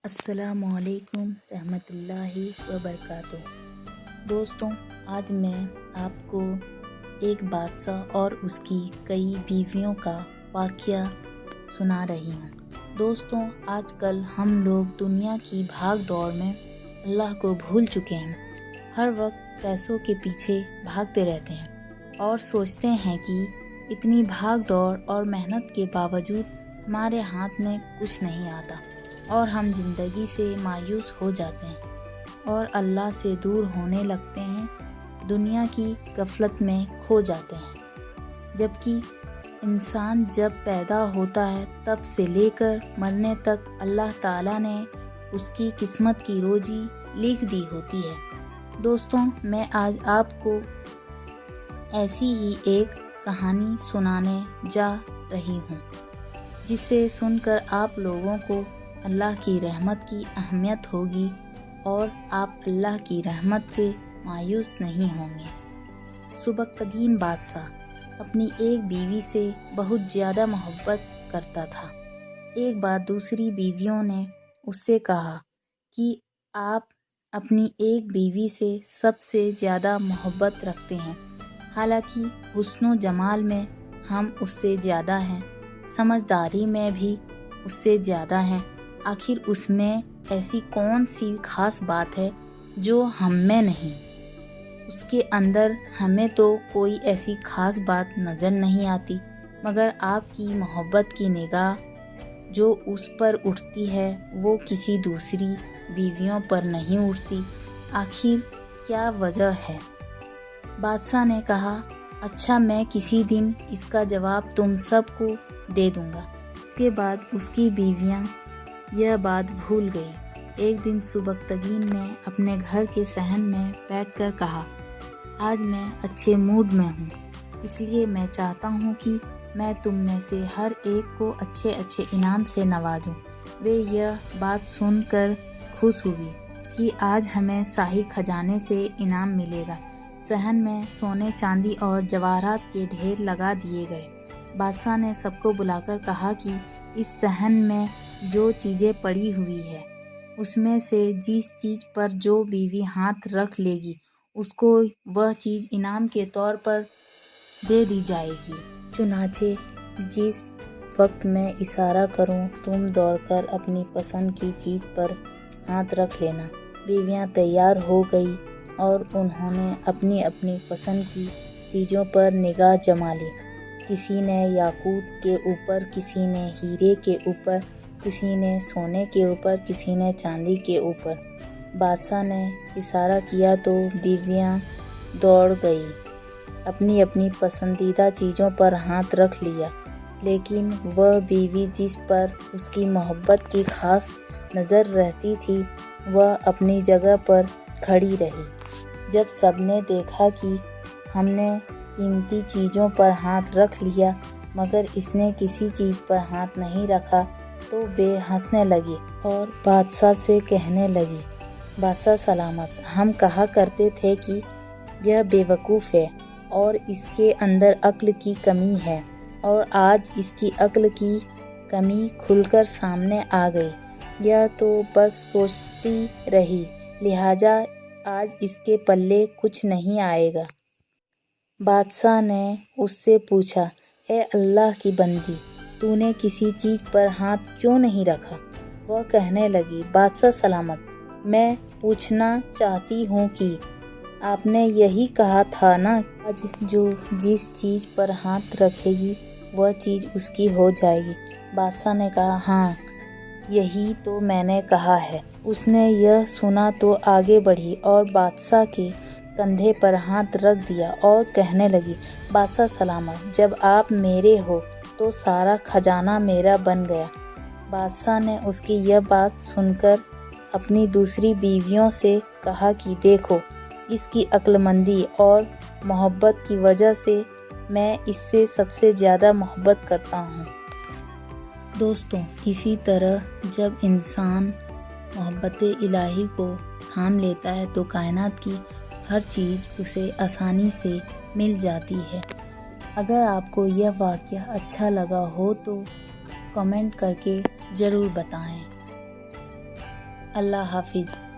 السلام علیکم رحمۃ اللہ وبرکاتہ۔ دوستوں، آج میں آپ کو ایک بادشاہ اور اس کی کئی بیویوں کا واقعہ سنا رہی ہوں۔ دوستوں، آج کل ہم لوگ دنیا کی بھاگ دوڑ میں اللہ کو بھول چکے ہیں۔ ہر وقت پیسوں کے پیچھے بھاگتے رہتے ہیں اور سوچتے ہیں کہ اتنی بھاگ دوڑ اور محنت کے باوجود ہمارے ہاتھ میں کچھ نہیں آتا اور ہم زندگی سے مایوس ہو جاتے ہیں اور اللہ سے دور ہونے لگتے ہیں، دنیا کی غفلت میں کھو جاتے ہیں۔ جبکہ انسان جب پیدا ہوتا ہے تب سے لے کر مرنے تک اللہ تعالیٰ نے اس کی قسمت کی روزی لکھ دی ہوتی ہے۔ دوستوں، میں آج آپ کو ایسی ہی ایک کہانی سنانے جا رہی ہوں، جسے سن کر آپ لوگوں کو اللہ کی رحمت کی اہمیت ہوگی اور آپ اللہ کی رحمت سے مایوس نہیں ہوں گے۔ سبکتگین بادشاہ اپنی ایک بیوی سے بہت زیادہ محبت کرتا تھا۔ ایک بار دوسری بیویوں نے اس سے کہا کہ آپ اپنی ایک بیوی سے سب سے زیادہ محبت رکھتے ہیں، حالانکہ حسن و جمال میں ہم اس سے زیادہ ہیں، سمجھداری میں بھی اس سے زیادہ ہیں۔ آخر اس میں ایسی کون سی خاص بات ہے جو ہم میں نہیں؟ اس کے اندر ہمیں تو کوئی ایسی خاص بات نظر نہیں آتی، مگر آپ کی محبت کی نگاہ جو اس پر اٹھتی ہے وہ کسی دوسری بیویوں پر نہیں اٹھتی۔ آخر کیا وجہ ہے؟ بادشاہ نے کہا، اچھا، میں کسی دن اس کا جواب تم سب کو دے دوں گا۔ اس کے بعد اس کی بیویاں یہ بات بھول گئی۔ ایک دن سبکتگین نے اپنے گھر کے صحن میں بیٹھ کر کہا، آج میں اچھے موڈ میں ہوں، اس لیے میں چاہتا ہوں کہ میں تم میں سے ہر ایک کو اچھے اچھے انعام سے نوازوں۔ وہ یہ بات سن کر خوش ہوئی کہ آج ہمیں شاہی خزانے سے انعام ملے گا۔ صحن میں سونے، چاندی اور جواہرات کے ڈھیر لگا دیے گئے۔ بادشاہ نے سب کو بلا کر کہا کہ اس صحن میں جو چیزیں پڑی ہوئی ہے، اس میں سے جس چیز پر جو بیوی ہاتھ رکھ لے گی اس کو وہ چیز انعام کے طور پر دے دی جائے گی۔ چنانچہ جس وقت میں اشارہ کروں تم دوڑ کر اپنی پسند کی چیز پر ہاتھ رکھ لینا۔ بیویاں تیار ہو گئی اور انہوں نے اپنی اپنی پسند کی چیزوں پر نگاہ جما لی۔ کسی نے یاقوت کے اوپر، کسی نے ہیرے کے اوپر، کسی نے سونے کے اوپر، کسی نے چاندی کے اوپر۔ بادشاہ نے اشارہ کیا تو بیویاں دوڑ گئی، اپنی اپنی پسندیدہ چیزوں پر ہاتھ رکھ لیا، لیکن وہ بیوی جس پر اس کی محبت کی خاص نظر رہتی تھی وہ اپنی جگہ پر کھڑی رہی۔ جب سب نے دیکھا کہ ہم نے قیمتی چیزوں پر ہاتھ رکھ لیا مگر اس نے کسی چیز پر ہاتھ نہیں رکھا تو وہ ہنسنے لگی اور بادشاہ سے کہنے لگی، بادشاہ سلامت، ہم کہا کرتے تھے کہ یہ بے وقوف ہے اور اس کے اندر عقل کی کمی ہے، اور آج اس کی عقل کی کمی کھل کر سامنے آ گئی۔ یہ تو بس سوچتی رہی، لہٰذا آج اس کے پلے کچھ نہیں آئے گا۔ بادشاہ نے اس سے پوچھا، اے اللہ کی بندی، تو نے کسی چیز پر ہاتھ کیوں نہیں رکھا؟ وہ کہنے لگی، بادشاہ سلامت، میں پوچھنا چاہتی ہوں کہ آپ نے یہی کہا تھا نا، آج جو جس چیز پر ہاتھ رکھے گی وہ چیز اس کی ہو جائے گی۔ بادشاہ نے کہا، ہاں، یہی تو میں نے کہا ہے۔ اس نے یہ سنا تو آگے بڑھی اور بادشاہ کے کندھے پر ہاتھ رکھ دیا اور کہنے لگی، بادشاہ سلامت، جب آپ میرے ہو تو سارا خزانہ میرا بن گیا۔ بادشاہ نے اس کی یہ بات سن کر اپنی دوسری بیویوں سے کہا کہ دیکھو، اس کی عقل مندی اور محبت کی وجہ سے میں اس سے سب سے زیادہ محبت کرتا ہوں۔ دوستوں، اسی طرح جب انسان محبت الہی کو تھام لیتا ہے تو کائنات کی ہر چیز اسے آسانی سے مل جاتی ہے۔ اگر آپ کو یہ واقعہ اچھا لگا ہو تو کمنٹ کر کے ضرور بتائیں۔ اللہ حافظ۔